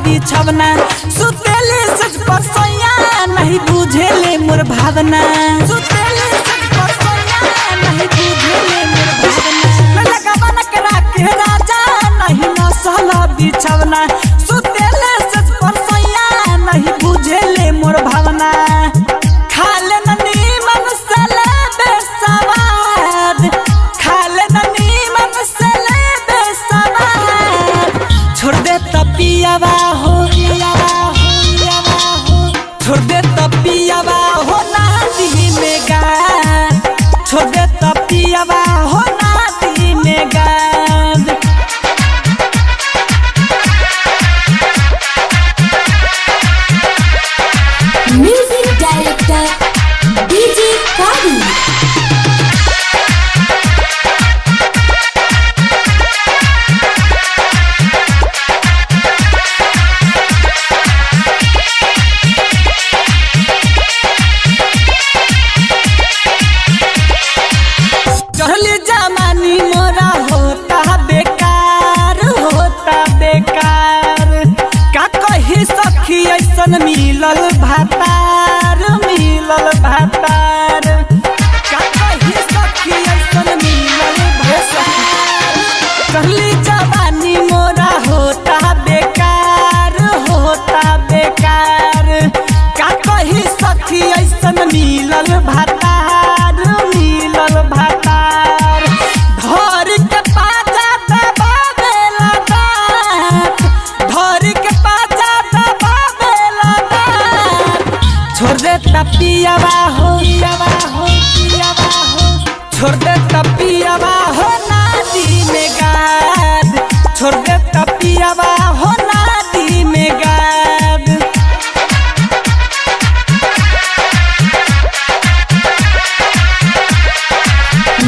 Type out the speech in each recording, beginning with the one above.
बिछवना सुतेले सच परसैया नहीं बुझेले मोर भावना सुतेले सच परसैया नहीं बुझेले मोर भावना लगावन करा के राजा नहीं नसल बिछवना सुतेले सच परसैया नहीं बुझेले मोर भावना खाले ननी मन से ले बेसवाद खाले ननी मन से ले बेसवाद छोड़ दे तपियावा हो छोड़ दे तपियावा हो नाती में गा छोड़ दे तपियावा हो नाती में गा म्यूजिक डायरेक्टर डीजे कादू चढ़ली जमानी मोरा होता बेकार का कही सखी ऐसन मिलल भातार का कही सखी ऐसन मिलल भातार चढ़ली जवानी मोरा होता बेकार का कही सखी ऐसन मिलल भातार धर के पाजा दबावेला दांत धर के पाजा दबावेला दांत छोड़ दे तपियावा हो छोड़ दे तपियावा हो नादी में गाद छोड़ दे तपियावा हो नादी में गाद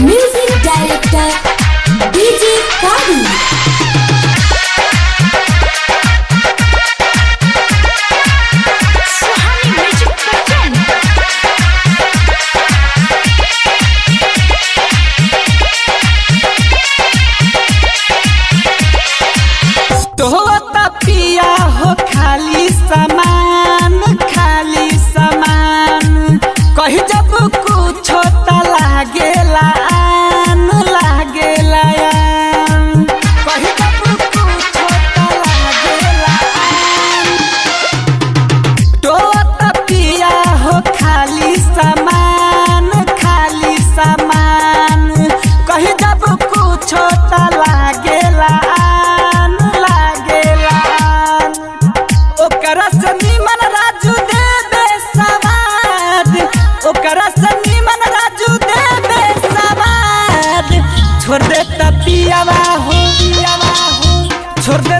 म्यूजिक डायरेक्टर डीजे कादू सुहानी म्यूजिक प्रेजेंट तो तपिया हो खाली सामान कही जब कुछ त लागेला आन कही जब कुछ त लागेला आन तो तपिया हो खाली सामान कही जब कुछ त लागेला आन ओकरा से निमन राजू देबे सवाद ओकरा से निमन राजू देबे सवाद छोड़ दे तपियावा हो छोड़ दे